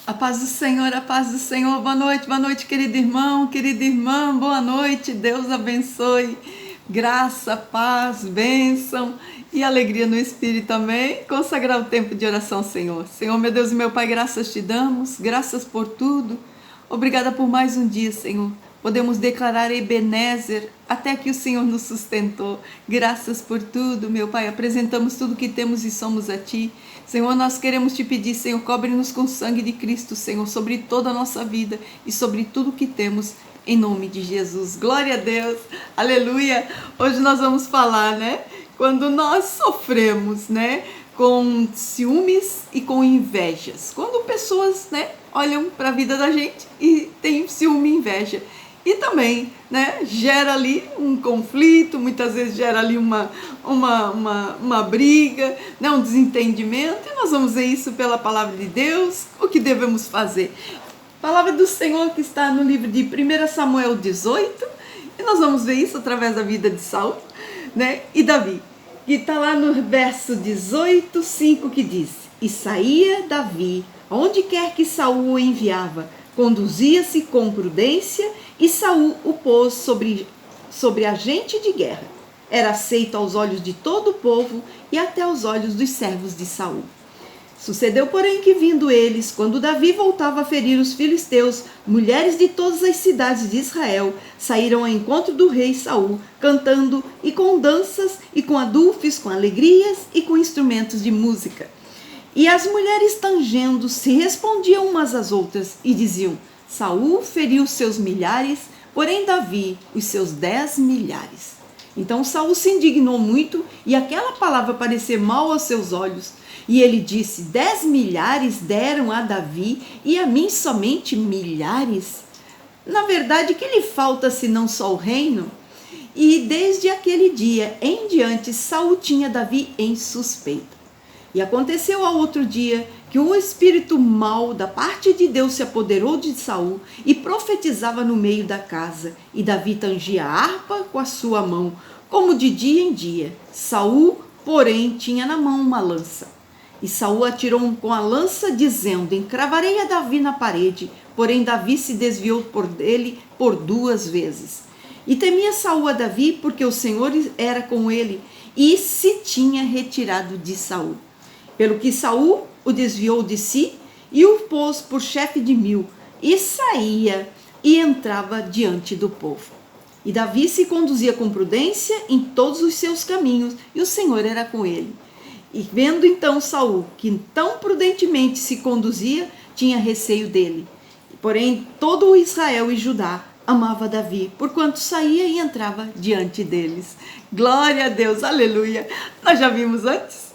A paz do Senhor, boa noite, querido irmão, querida irmã, boa noite, Deus abençoe, graça, paz, bênção e alegria no Espírito também, consagrar o tempo de oração, Senhor. Senhor, meu Deus e meu Pai, graças te damos, graças por tudo, obrigada por mais um dia, Senhor. Podemos declarar Ebenezer, até que o Senhor nos sustentou. Graças por tudo, meu Pai. Apresentamos tudo que temos e somos a Ti. Senhor, nós queremos Te pedir, Senhor, cobre-nos com o sangue de Cristo, Senhor, sobre toda a nossa vida e sobre tudo que temos, em nome de Jesus. Glória a Deus, aleluia. Hoje nós vamos falar, quando nós sofremos, com ciúmes e com invejas. Quando pessoas, olham para a vida da gente e têm ciúme e inveja. E também, gera ali um conflito, muitas vezes gera ali uma briga, um desentendimento. E nós vamos ver isso pela palavra de Deus, o que devemos fazer. Palavra do Senhor que está no livro de 1 Samuel 18, e nós vamos ver isso através da vida de Saul, e Davi. E está lá no verso 18, 5, que diz: E saía Davi, onde quer que Saul o enviava, conduzia-se com prudência, e Saul o pôs sobre agente de guerra. Era aceito aos olhos de todo o povo e até aos olhos dos servos de Saul. Sucedeu, porém, que vindo eles, quando Davi voltava a ferir os filisteus, mulheres de todas as cidades de Israel saíram ao encontro do rei Saul, cantando e com danças e com adufes, com alegrias e com instrumentos de música. E as mulheres tangendo se respondiam umas às outras e diziam: Saul feriu seus milhares, porém Davi os seus 10 milhares. Então Saul se indignou muito, e aquela palavra pareceu mal aos seus olhos. E ele disse: 10 milhares deram a Davi, e a mim somente milhares? Na verdade, que lhe falta senão só o reino? E desde aquele dia em diante, Saul tinha Davi em suspeita. E aconteceu ao outro dia que um espírito mau da parte de Deus se apoderou de Saul e profetizava no meio da casa. E Davi tangia a harpa com a sua mão, como de dia em dia. Saul, porém, tinha na mão uma lança. E Saul atirou com a lança, dizendo: Encravarei a Davi na parede. Porém Davi se desviou dele por 2 vezes. E temia Saul a Davi, porque o Senhor era com ele, e se tinha retirado de Saul. Pelo que Saul o desviou de si e o pôs por chefe de 1000, e saía e entrava diante do povo. E Davi se conduzia com prudência em todos os seus caminhos, e o Senhor era com ele. E vendo então Saul que tão prudentemente se conduzia, tinha receio dele. Porém todo o Israel e Judá amava Davi, porquanto saía e entrava diante deles. Glória a Deus, aleluia. Nós já vimos antes,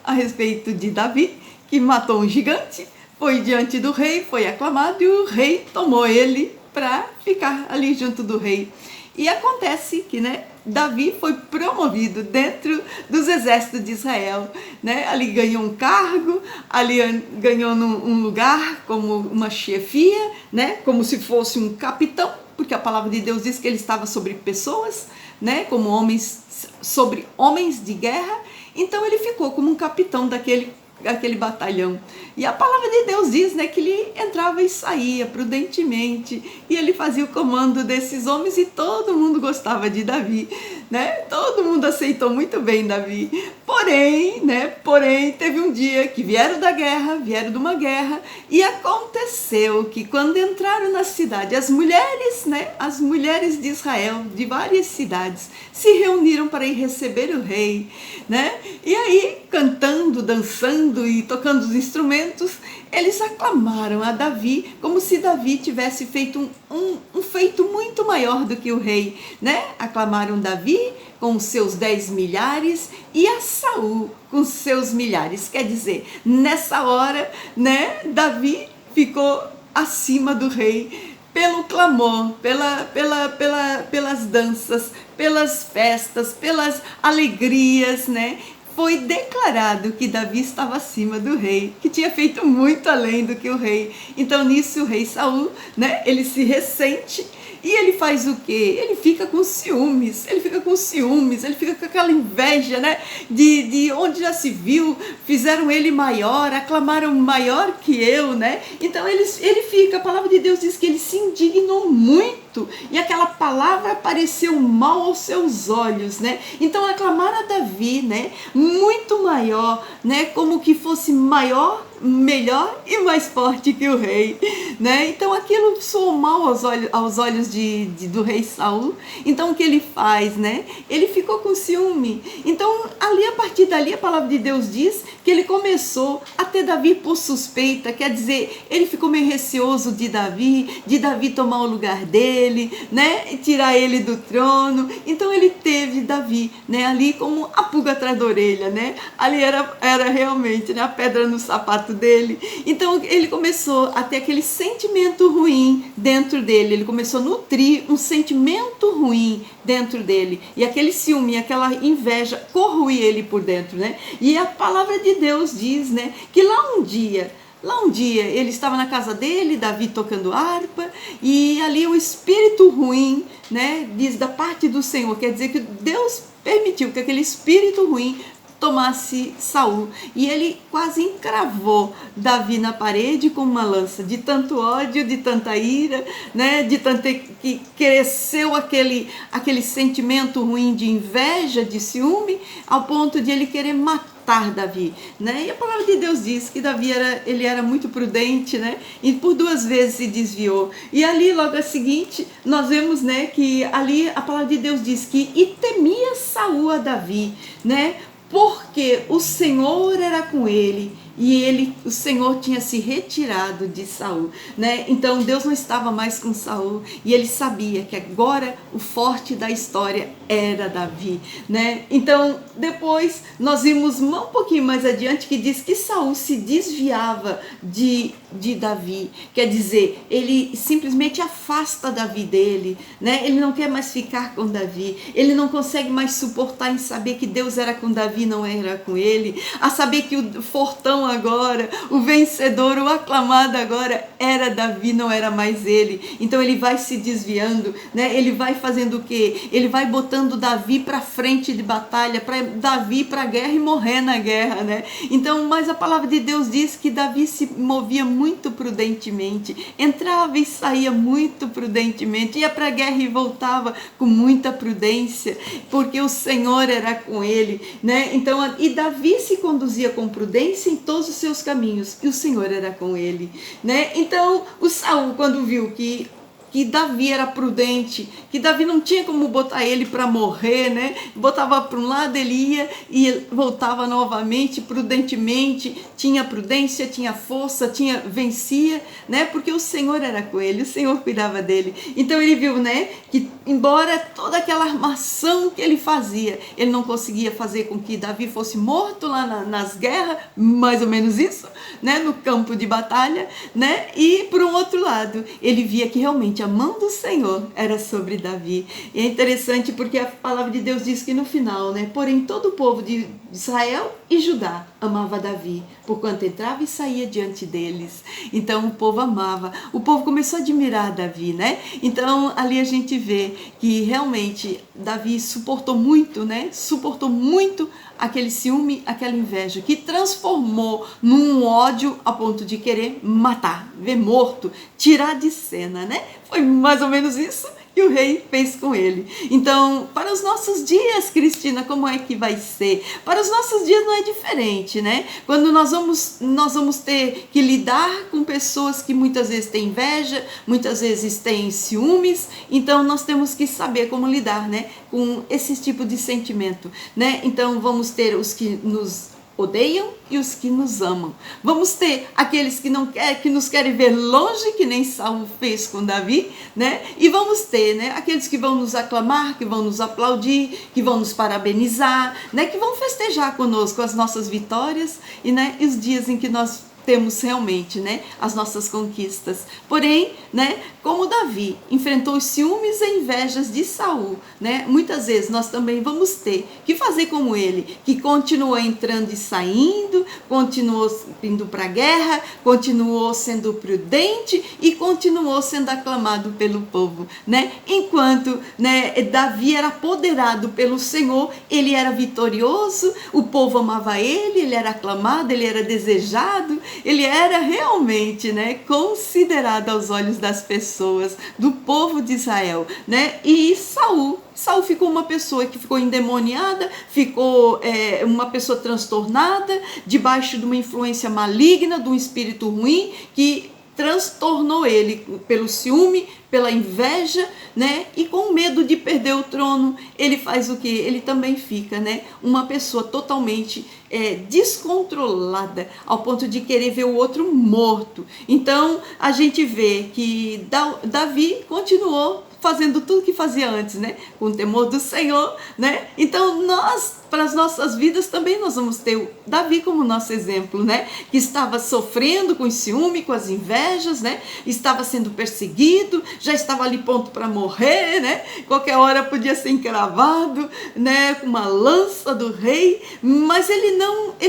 a respeito de Davi, que matou um gigante, foi diante do rei, foi aclamado, e o rei tomou ele para ficar ali junto do rei. E acontece que, Davi foi promovido dentro dos exércitos de Israel, ali ganhou um cargo, ali ganhou um lugar como uma chefia, como se fosse um capitão, porque a palavra de Deus diz que ele estava sobre pessoas, como homens, sobre homens de guerra. Então ele ficou como um capitão daquele batalhão. E a palavra de Deus diz, que ele entrava e saía prudentemente, e ele fazia o comando desses homens, e todo mundo gostava de Davi, todo mundo aceitou muito bem Davi. Porém, teve um dia que vieram de uma guerra, e aconteceu que quando entraram na cidade, as mulheres de Israel, de várias cidades, se reuniram para ir receber o rei, e aí, cantando, dançando e tocando os instrumentos, eles aclamaram a Davi, como se Davi tivesse feito um feito muito maior do que o rei, Aclamaram Davi com os seus 10 milhares e a Saul com os seus milhares. Quer dizer, nessa hora, Davi ficou acima do rei, pelo clamor, pelas danças, pelas festas, pelas alegrias, Foi declarado que Davi estava acima do rei, que tinha feito muito além do que o rei. Então nisso o rei Saul, ele se ressente, E ele faz o quê? Ele fica com ciúmes, ele fica com ciúmes, ele fica com aquela inveja, né? De onde já se viu, fizeram ele maior, aclamaram maior que eu, né? Então ele fica, a palavra de Deus diz que ele se indignou muito, e aquela palavra pareceu mal aos seus olhos, né? Então aclamaram a Davi, né? Muito maior, né? Como que fosse maior, melhor e mais forte que o rei, né? Então aquilo soou mal aos olhos do rei Saul. Então o que ele faz, né? Ele ficou com ciúme. Então ali, a partir dali, a palavra de Deus diz que ele começou a ter Davi por suspeita, quer dizer, ele ficou meio receoso de Davi tomar o lugar dele, né? E tirar ele do trono. Então ele teve Davi, né? Ali como a pulga atrás da orelha, né? Ali era realmente, né? A pedra no sapato dele. Então ele começou a ter aquele sentimento ruim dentro dele, ele começou a nutrir um sentimento ruim dentro dele, e aquele ciúme, aquela inveja corroía ele por dentro, né? E a palavra de Deus diz, né, que lá um dia ele estava na casa dele, Davi tocando harpa, e ali o espírito ruim, né, diz da parte do Senhor, quer dizer que Deus permitiu que aquele espírito ruim tomasse Saul, e ele quase encravou Davi na parede com uma lança, de tanto ódio, de tanta ira, né? De tanto que cresceu aquele sentimento ruim de inveja, de ciúme, ao ponto de ele querer matar Davi, né? E a palavra de Deus diz que Davi era muito prudente, né? E por 2 vezes se desviou. E ali logo a seguinte nós vemos, né, que ali a palavra de Deus diz que e temia Saul a Davi, né? Porque o Senhor era com ele, e o Senhor tinha se retirado de Saul, né? Então Deus não estava mais com Saul, e ele sabia que agora o forte da história era Davi, né? Então depois nós vimos um pouquinho mais adiante que diz que Saul se desviava de Davi, quer dizer, ele simplesmente afasta Davi dele, né? Ele não quer mais ficar com Davi, ele não consegue mais suportar em saber que Deus era com Davi, não era com ele, a saber que o fortão agora, o vencedor, o aclamado agora era Davi, não era mais ele. Então ele vai se desviando, né? Ele vai fazendo o quê? Ele vai botando Davi para frente de batalha, para Davi para a guerra e morrer na guerra, né? Então, mas a palavra de Deus diz que Davi se movia muito prudentemente, entrava e saía muito prudentemente, ia para a guerra e voltava com muita prudência, porque o Senhor era com ele, né? Então, e Davi se conduzia com prudência em todos os seus caminhos, e o Senhor era com ele, né? Então o Saul, quando viu que Davi era prudente, que Davi não tinha como botar ele para morrer, né? Botava para um lado, ele ia e voltava novamente, prudentemente, tinha prudência, tinha força, vencia, né? Porque o Senhor era com ele, o Senhor cuidava dele. Então ele viu, né, que embora toda aquela armação que ele fazia, ele não conseguia fazer com que Davi fosse morto lá nas guerras, mais ou menos isso, né? No campo de batalha, né? E por um outro lado, ele via que realmente a mão do Senhor era sobre Davi. E é interessante porque a palavra de Deus diz que no final, né, porém todo o povo de Israel e Judá amava Davi, porquanto entrava e saía diante deles. Então o povo amava, o povo começou a admirar Davi, né? Então ali a gente vê que realmente Davi suportou muito, né? Suportou muito aquele ciúme, aquela inveja, que transformou num ódio a ponto de querer matar, ver morto, tirar de cena, né? Foi mais ou menos isso que o rei fez com ele. Então, para os nossos dias, Cristina, como é que vai ser? Para os nossos dias não é diferente, né? Quando nós vamos ter que lidar com pessoas que muitas vezes têm inveja, muitas vezes têm ciúmes, então nós temos que saber como lidar, né, com esse tipo de sentimento, né? Então vamos ter os que nos odeiam e os que nos amam. Vamos ter aqueles que nos querem ver longe, que nem Saul fez com Davi, né? E vamos ter, né, aqueles que vão nos aclamar, que vão nos aplaudir, que vão nos parabenizar, né, que vão festejar conosco as nossas vitórias e, né, os dias em que nós temos realmente, né, as nossas conquistas. Porém, né, como Davi enfrentou os ciúmes e invejas de Saul, né, muitas vezes nós também vamos ter que fazer como ele, que continuou entrando e saindo, continuou indo para a guerra, continuou sendo prudente e continuou sendo aclamado pelo povo, né? Enquanto, né, Davi era apoderado pelo Senhor, ele era vitorioso, o povo amava ele era aclamado, ele era desejado, ele era realmente, né, considerado aos olhos das pessoas, do povo de Israel, né? E Saul ficou uma pessoa que ficou endemoniada, ficou uma pessoa transtornada, debaixo de uma influência maligna, de um espírito ruim que transtornou ele pelo ciúme, pela inveja, né? E com medo de perder o trono, ele faz o quê? Ele também fica, né, uma pessoa totalmente descontrolada, ao ponto de querer ver o outro morto. Então, a gente vê que Davi continuou fazendo tudo que fazia antes, né? Com o temor do Senhor, né? Então, para as nossas vidas também nós vamos ter o Davi como nosso exemplo, né? Que estava sofrendo com o ciúme, com as invejas, né? Estava sendo perseguido, já estava ali pronto para morrer, né? Qualquer hora podia ser encravado, né? Com uma lança do rei, mas ele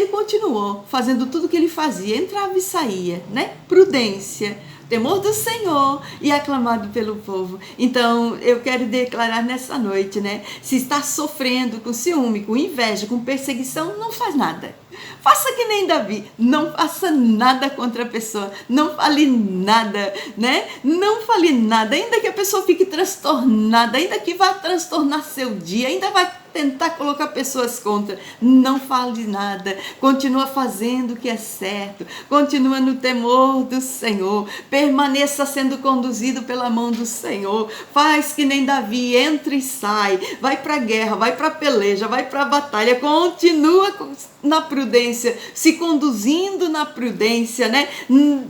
continuou fazendo tudo que ele fazia, entrava e saía, né? Prudência, temor do Senhor e aclamado pelo povo. Então, eu quero declarar nessa noite, né? Se está sofrendo com ciúme, com inveja, com perseguição, não faz nada. Faça que nem Davi, não faça nada contra a pessoa, não fale nada, né? Não fale nada, ainda que a pessoa fique transtornada, ainda que vá transtornar seu dia, ainda vai tentar colocar pessoas contra, não fale nada, continua fazendo o que é certo, continua no temor do Senhor, permaneça sendo conduzido pela mão do Senhor, faz que nem Davi, entra e sai, vai para a guerra, vai para a peleja, vai para a batalha, continua na prudência, se conduzindo na prudência, né?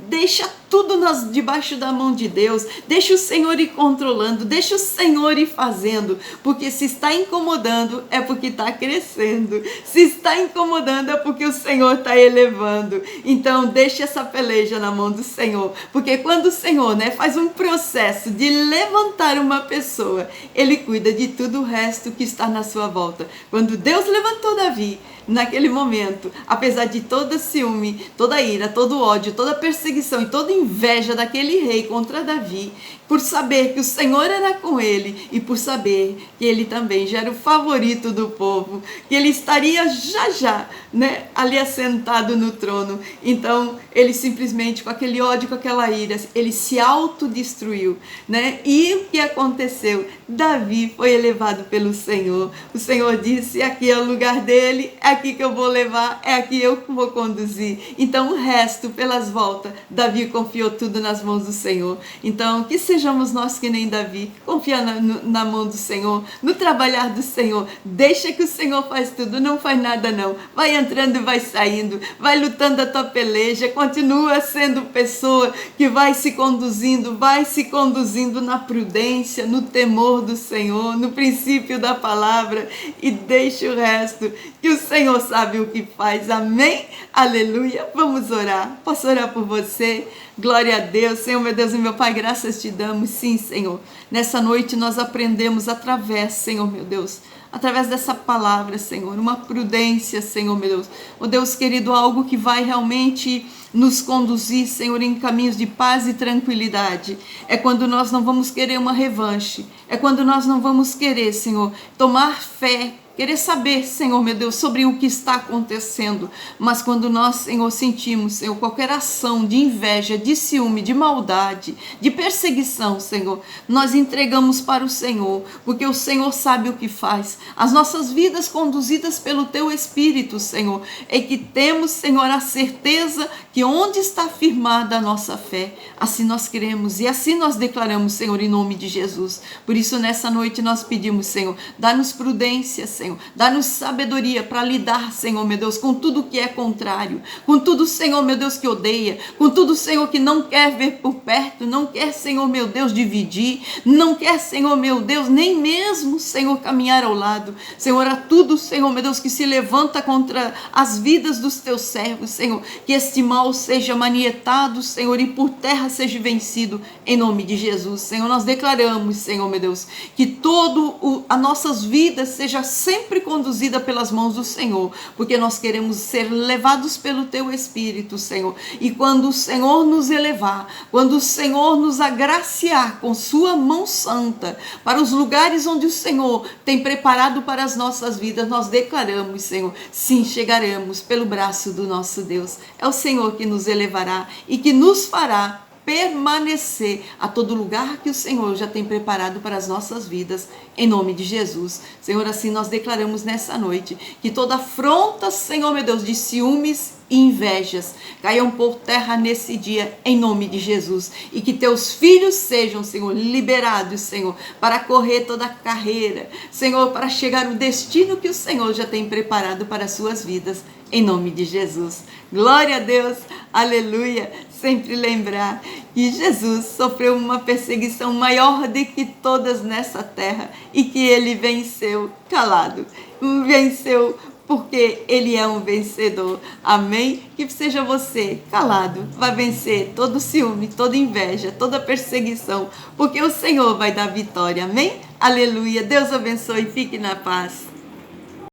Deixa tudo debaixo da mão de Deus, deixa o Senhor ir controlando, deixa o Senhor ir fazendo, porque se está incomodando é porque está crescendo, se está incomodando é porque o Senhor está elevando. Então deixa essa peleja na mão do Senhor, porque quando o Senhor, né, faz um processo de levantar uma pessoa, Ele cuida de tudo o resto que está na sua volta. Quando Deus levantou Davi, naquele momento, apesar de todo ciúme, toda ira, todo ódio, toda perseguição e toda inveja daquele rei contra Davi, por saber que o Senhor era com ele e por saber que ele também já era o favorito do povo, que ele estaria já, né, ali assentado no trono. Então, ele simplesmente, com aquele ódio, com aquela ira, ele se autodestruiu, né? E o que aconteceu? Davi foi elevado pelo Senhor. O Senhor disse: aqui é o lugar dele, é aqui que eu vou levar, é aqui eu que vou conduzir. Então, o resto, pelas voltas, Davi confiou tudo nas mãos do Senhor. Então, que sejamos nós que nem Davi, confiar na mão do Senhor, no trabalhar do Senhor. Deixa que o Senhor faz tudo, não faz nada não. Vai entrando e vai saindo, vai lutando a tua peleja, continua sendo pessoa que vai se conduzindo na prudência, no temor do Senhor, no princípio da palavra, e deixa o resto, que o Senhor sabe o que faz. Amém? Aleluia. Vamos orar. Posso orar por você? Glória a Deus. Senhor, meu Deus e meu Pai, graças te damos. Sim, Senhor. Nessa noite nós aprendemos através, Senhor, meu Deus, através dessa palavra, Senhor, uma prudência, Senhor, meu Deus. Oh Deus querido, algo que vai realmente nos conduzir, Senhor, em caminhos de paz e tranquilidade. É quando nós não vamos querer uma revanche. É quando nós não vamos querer, Senhor, tomar fé, querer saber, Senhor, meu Deus, sobre o que está acontecendo. Mas quando nós, Senhor, sentimos, Senhor, qualquer ação de inveja, de ciúme, de maldade, de perseguição, Senhor, nós entregamos para o Senhor, porque o Senhor sabe o que faz. As nossas vidas conduzidas pelo Teu Espírito, Senhor, é que temos, Senhor, a certeza que onde está firmada a nossa fé, assim nós queremos e assim nós declaramos, Senhor, em nome de Jesus. Por isso, nessa noite nós pedimos, Senhor, dá-nos prudência, Senhor, Senhor. Dá-nos sabedoria para lidar, Senhor, meu Deus, com tudo que é contrário, com tudo, Senhor, meu Deus, que odeia, com tudo, Senhor, que não quer ver por perto, não quer, Senhor, meu Deus, dividir, não quer, Senhor, meu Deus, nem mesmo, Senhor, caminhar ao lado. Senhor, a tudo, Senhor, meu Deus, que se levanta contra as vidas dos teus servos, Senhor, que este mal seja manietado, Senhor, e por terra seja vencido, em nome de Jesus. Senhor, nós declaramos, Senhor, meu Deus, que as nossas vidas seja sempre conduzida pelas mãos do Senhor, porque nós queremos ser levados pelo teu Espírito, Senhor. E quando o Senhor nos elevar, quando o Senhor nos agraciar com sua mão santa para os lugares onde o Senhor tem preparado para as nossas vidas, nós declaramos, Senhor, sim, chegaremos pelo braço do nosso Deus. É o Senhor que nos elevará e que nos fará permanecer a todo lugar que o Senhor já tem preparado para as nossas vidas, em nome de Jesus. Senhor, assim nós declaramos nessa noite que toda afronta, Senhor, meu Deus, de ciúmes e invejas caiam por terra nesse dia, em nome de Jesus, e que teus filhos sejam, Senhor, liberados, Senhor, para correr toda a carreira, Senhor, para chegar ao destino que o Senhor já tem preparado para as suas vidas, em nome de Jesus. Glória a Deus, aleluia. Sempre lembrar que Jesus sofreu uma perseguição maior do que todas nessa terra e que ele venceu calado, venceu porque ele é um vencedor. Amém? Que seja você calado, vai vencer todo ciúme, toda inveja, toda perseguição, porque o Senhor vai dar vitória. Amém? Aleluia. Deus abençoe e fique na paz.